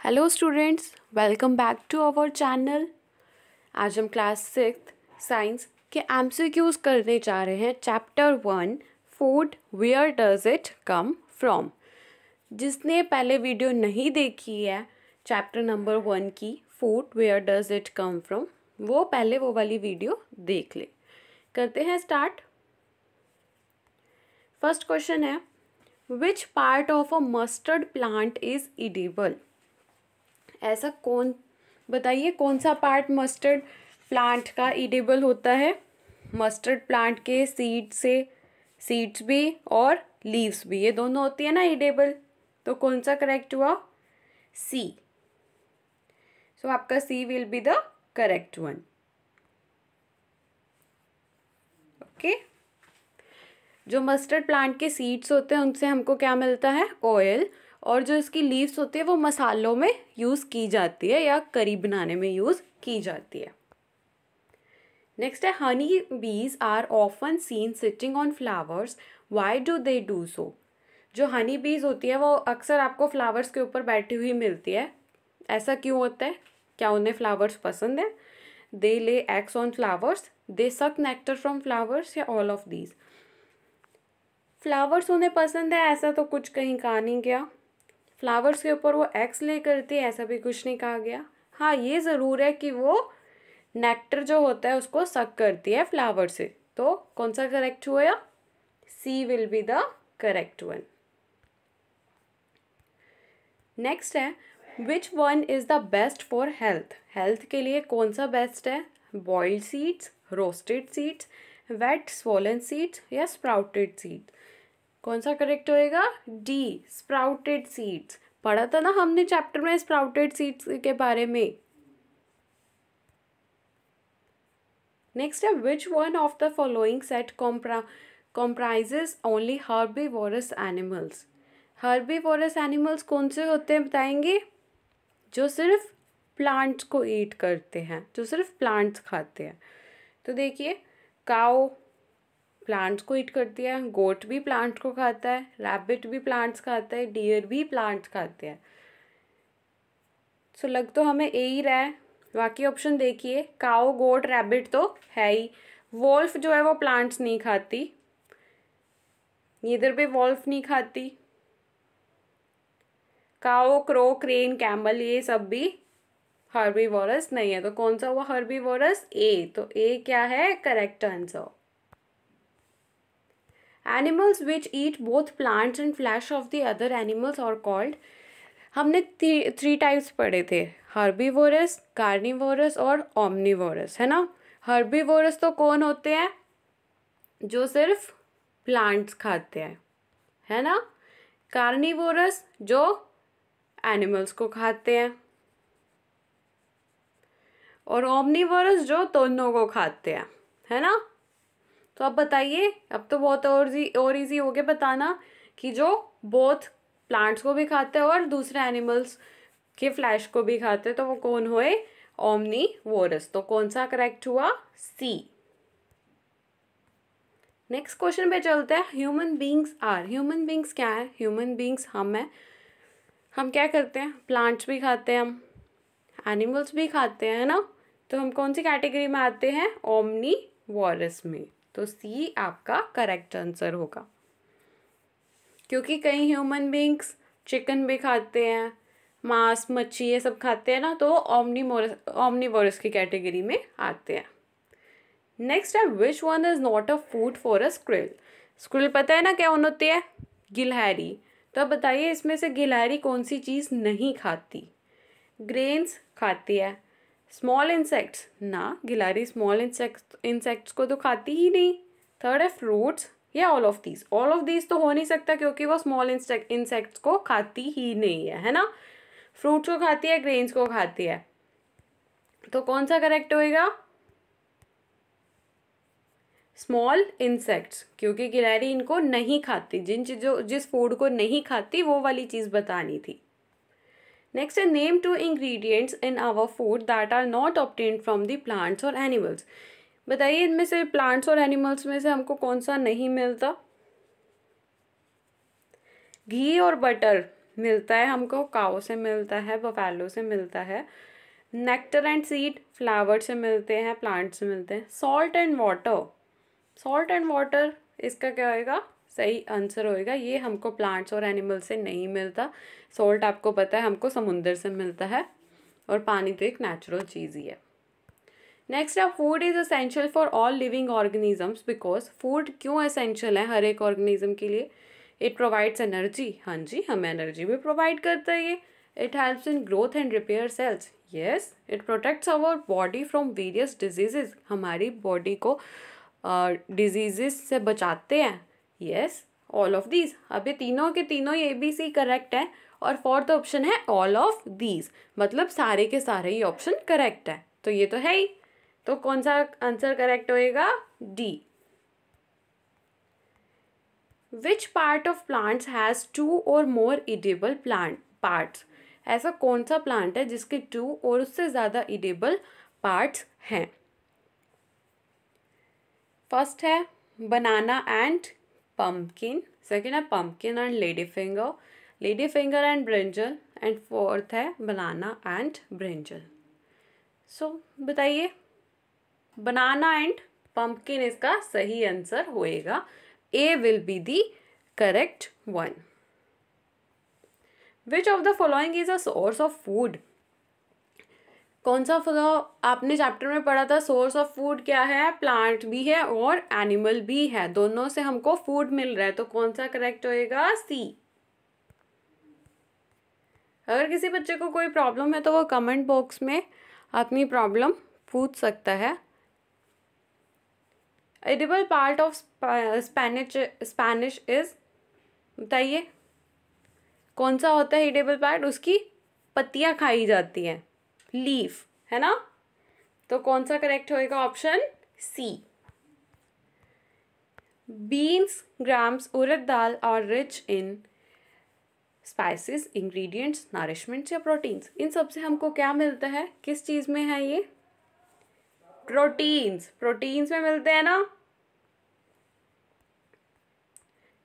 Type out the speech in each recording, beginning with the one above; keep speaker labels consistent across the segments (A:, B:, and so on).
A: Hello students, welcome back to our channel. आज हम class 6 science के एमसीक्यूज करने जा रहे हैं। Chapter 1 food, where does it come from. जिसने पहले वीडियो नहीं देखी है चैप्टर नंबर 1 की, food where does it come from, वो पहले वो वाली वीडियो देख ले। करते हैं स्टार्ट। फर्स्ट क्वेश्चन है, which part of a mustard plant is edible. ऐसा कौन, बताइए कौन सा पार्ट मस्टर्ड प्लांट का इडिबल होता है। मस्टर्ड प्लांट के सीड्स भी और लीव्स भी, ये दोनों होती है ना इडिबल। तो कौन सा करेक्ट हुआ? सी। सो आपका C will be the correct one. Okay. जो मस्टर्ड प्लांट के सीड्स होते हैं उनसे हमको क्या मिलता है? ऑयल। और जो इसकी लीव्स होती है वो मसालों में यूज़ की जाती है या करी बनाने में यूज़ की जाती है। नेक्स्ट है, honey bees are often seen sitting on flowers, why do they do so. जो हनी बीज होती है वो अक्सर आपको फ्लावर्स के ऊपर बैठी हुई मिलती है। ऐसा क्यों होता है? क्या उन्हें फ्लावर्स पसंद है? दे ले एग्स ऑन फ्लावर्स, दे सक नेक्टर फ्रॉम फ्लावर्स, या ऑल ऑफ दीज। फ्लावर्स उन्हें पसंद है ऐसा तो कुछ कहीं कहा नहीं गया। फ्लावर्स के ऊपर वो एग्स ले करती है ऐसा भी कुछ नहीं कहा गया। हाँ, ये ज़रूर है कि वो नेक्टर जो होता है उसको सक करती है फ्लावर से। तो कौन सा करेक्ट हुआ? C will be the correct one. Next है, which one is the best for health. Health के लिए कौन सा बेस्ट है? Boiled seeds, roasted seeds, wet swollen seeds, या स्प्राउटेड सीड्स। कौन सा करेक्ट होएगा? D, sprouted seeds. पढ़ा था ना हमने चैप्टर में स्प्राउटेड सीड्स के बारे में। नेक्स्ट है, which one of the following set comprises only herbivorous animals. Herbivorous animals कौन से होते हैं बताएंगे? जो सिर्फ प्लांट्स को ईट करते हैं, जो सिर्फ प्लांट्स खाते हैं। तो देखिए, काऊ प्लांट्स को ईट करती है, गोट भी प्लांट्स को खाता है, रैबिट भी प्लांट्स खाता है, डियर भी प्लांट्स खाते हैं। सो लग तो हमें ए ही रहा है। बाकी ऑप्शन देखिए, काऊ, गोट, रैबिट तो है ही। वोल्फ जो है वो प्लांट्स नहीं खाती, इधर भी वोल्फ नहीं खाती। काऊ, क्रो, क्रेन, कैमल, ये सब भी हर्बीवोरस नहीं है। तो कौन सा हुआ हर्बीवोरस? ए। तो ए क्या है correct answer. Animals which eat both plants and flesh of the other animals are called. हमने थ्री टाइप्स पढ़े थे, हर्बीवोरस, कार्निवोरस और ओमनिवोरस, है ना। हर्बीवोरस तो कौन होते हैं? जो सिर्फ प्लांट्स खाते हैं, है ना। कार्निवोरस जो एनिमल्स को खाते हैं, और ओमनिवोरस जो दोनों को खाते हैं, है ना। तो अब बताइए, अब तो बहुत और इजी हो गया बताना कि जो बोथ प्लांट्स को भी खाते हैं और दूसरे एनिमल्स के फ्लैश को भी खाते हैं, तो वो कौन हुए? ओमनिवोरस। तो कौन सा करेक्ट हुआ? सी। नेक्स्ट क्वेश्चन पे चलते हैं। Human beings are, human beings क्या है? ह्यूमन बींग्स हम हैं। हम क्या करते हैं? प्लांट्स भी खाते हैं, हम एनिमल्स भी खाते हैं, है ना। तो हम कौन सी कैटेगरी में आते हैं? ओमनिवोरस में। तो सी आपका करेक्ट आंसर होगा, क्योंकि कई ह्यूमन बींग्स चिकन भी खाते हैं, मांस, मच्छी, ये सब खाते हैं ना, तो ओमनिवोरस की कैटेगरी में आते हैं। नेक्स्ट है, which one is not a food for a squirrel. Squirrel पता है ना क्या होती है? गिलहरी। तो अब बताइए इसमें से गिलहरी कौन सी चीज़ नहीं खाती? ग्रेन्स खाती है। स्मॉल इंसेक्ट्स ना, गिलहरी स्मॉल इंसेक्ट्स को तो खाती ही नहीं। थर्ड है फ्रूट्स, या all of these. All of these तो हो नहीं सकता क्योंकि वो स्मॉल इंसेक्ट्स को खाती ही नहीं है ना। फ्रूट्स को खाती है, ग्रेन्स को खाती है। तो कौन सा करेक्ट होएगा? स्मॉल इंसेक्ट्स, क्योंकि गिलहरी इनको नहीं खाती। जिस फूड को नहीं खाती वो वाली चीज़ बतानी थी। नेक्स्ट है, name 2 ingredients in our food that are not obtained from the plants और एनिमल्स। बताइए इनमें से प्लांट्स और एनिमल्स में से हमको कौन सा नहीं मिलता? घी और बटर मिलता है हमको, काऊ से मिलता है, बफेलो से मिलता है। नेक्टर एंड सीड फ्लावर से मिलते हैं, प्लांट से मिलते हैं। Salt and water, salt and water इसका क्या होएगा, सही आंसर होएगा। ये हमको प्लांट्स और एनिमल से नहीं मिलता। सॉल्ट आपको पता है हमको समुंदर से मिलता है, और पानी तो एक नेचुरल चीज़ ही है। नेक्स्ट है food is essential for all living organisms because food क्यों असेंशियल है हर एक ऑर्गेनिज्म के लिए? इट प्रोवाइड्स एनर्जी, हाँ जी हमें एनर्जी भी प्रोवाइड करता है ये। It helps in growth and repair cells, yes. It protects our body from various diseases, हमारी बॉडी को डिजीजेस से बचाते हैं, यस। ऑल ऑफ दीज, अब ये तीनों के तीनों ये ABC करेक्ट है, और फोर्थ ऑप्शन है ऑल ऑफ दीज, मतलब सारे के सारे ही ऑप्शन करेक्ट है, तो ये तो है ही। तो कौन सा आंसर करेक्ट होएगा? D। Which part of plants has 2 और मोर इडेबल प्लांट पार्ट्स? ऐसा कौन सा प्लांट है जिसके 2 और उससे ज़्यादा इडेबल पार्ट्स हैं? फर्स्ट है बनाना एंड पम्पकिन, सेकेंड है pumpkin and lady finger and brinjal, and fourth है बनाना एंड ब्रिंजल। सो बताइए, बनाना एंड पम्पकिन इसका सही आंसर होएगा। A will be the correct one. Which of the following is a source of food? कौन सा आपने chapter में पढ़ा था? सोर्स ऑफ फूड क्या है? प्लांट भी है और एनिमल भी है, दोनों से हमको फूड मिल रहा है, तो कौन सा करेक्ट होएगा? C। अगर किसी बच्चे को कोई प्रॉब्लम है तो वो कमेंट बॉक्स में अपनी प्रॉब्लम पूछ सकता है। Edible part of Spanish is, बताइए कौन सा होता है एडिबल पार्ट? उसकी पत्तियां खाई जाती हैं, लीफ, है ना? तो कौन सा करेक्ट होएगा? Option C। Beans, grams, urad dal are rich in spices, ingredients, nourishments या प्रोटीन्स। इन सब से हमको क्या मिलता है? किस चीज़ में है ये? प्रोटीन्स, प्रोटीन्स में मिलते हैं ना।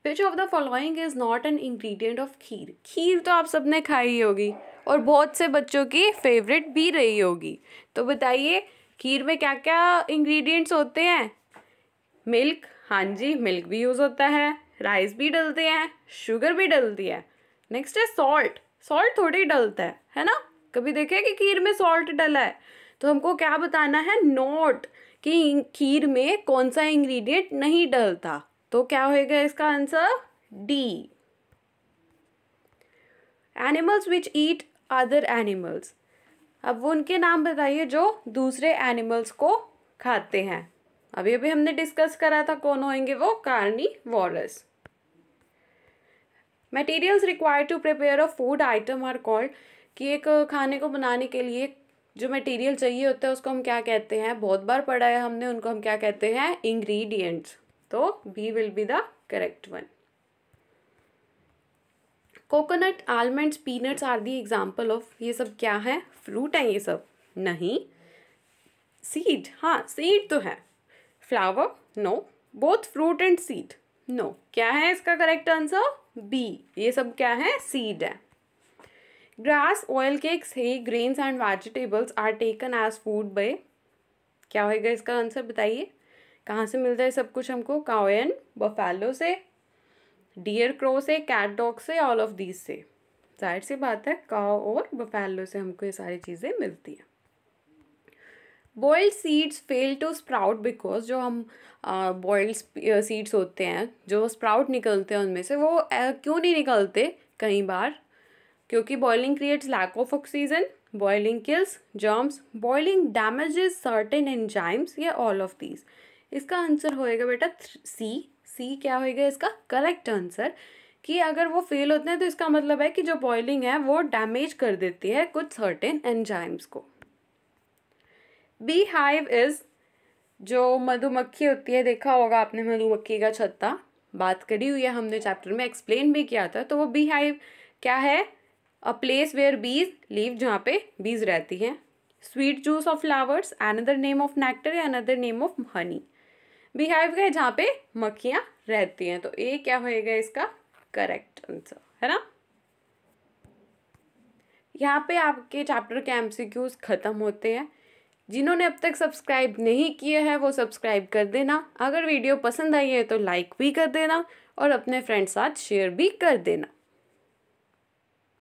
A: Which of the following is not an ingredient of खीर? खीर तो आप सबने खाई होगी और बहुत से बच्चों की फेवरेट भी रही होगी, तो बताइए खीर में क्या क्या इंग्रेडिएंट्स होते हैं? मिल्क, हाँ जी मिल्क भी यूज़ होता है, राइस भी डलते हैं, शुगर भी डलती है। नेक्स्ट है सॉल्ट, सॉल्ट थोड़ी डलता है ना? कभी देखे कि खीर में सॉल्ट डला है? तो हमको क्या बताना है? नोट, कि खीर में कौन सा इंग्रेडिएंट नहीं डलता, तो क्या होएगा इसका answer? D। Animals which eat other animals, अब वो उनके नाम बताइए जो दूसरे एनिमल्स को खाते हैं। अभी अभी हमने डिस्कस करा था कौन होंगे वो, carnivorous. Materials required to prepare a food item are called, कि एक खाने को बनाने के लिए जो मटेरियल चाहिए होता है उसको हम क्या कहते हैं? बहुत बार पढ़ा है हमने, उनको हम क्या कहते हैं? इंग्रेडिएंट्स। तो B will be the correct one. Coconut, almonds, peanuts are the example of, ये सब क्या है? फ्रूट है ये सब? नहीं। सीड, हाँ सीड तो है। Flower, no. Both fruit and seed, no. क्या है इसका करेक्ट आंसर? B, ये सब क्या है? सीड है। Grass, oil cakes, hay, grains and vegetables are taken as food by, क्या होएगा इसका आंसर? बताइए कहाँ से मिलता है सब कुछ हमको? काऊ एंड बफेलो से, डियर क्रो से, कैट डॉग से, ऑल ऑफ दीज से। जाहिर सी बात है काऊ और बफेलो से हमको ये सारी चीज़ें मिलती हैं। Boiled seeds fail to sprout because, जो हम बॉइल्ड सीड्स होते हैं जो स्प्राउट निकलते हैं उनमें से, वो क्यों नहीं निकलते कई बार? क्योंकि boiling creates lack of oxygen, boiling kills germs, boiling damages certain enzymes, या ऑल ऑफ दीज। इसका आंसर होएगा बेटा C क्या होएगा इसका करेक्ट आंसर? कि अगर वो फेल होते हैं तो इसका मतलब है कि जो बॉइलिंग है वो डैमेज कर देती है कुछ सर्टेन एंजाइम्स को। बी हाइव इज, जो मधुमक्खी होती है, देखा होगा आपने मधुमक्खी का छत्ता, बात करी हुई है हमने चैप्टर में, एक्सप्लेन भी किया था। तो वो बी हाइव क्या है? A place where bees live, जहाँ पे बीज रहती हैं। Sweet juice of flowers, another name of nectar, या another name of honey. Bee hive है जहाँ पे मक्खियाँ रहती हैं, तो ए क्या होएगा इसका करेक्ट आंसर, है ना? यहाँ पे आपके चैप्टर के एमसीक्यूज ख़त्म होते हैं। जिन्होंने अब तक सब्सक्राइब नहीं किए हैं वो सब्सक्राइब कर देना। अगर वीडियो पसंद आई है तो लाइक भी कर देना और अपने फ्रेंड्स साथ शेयर भी कर देना।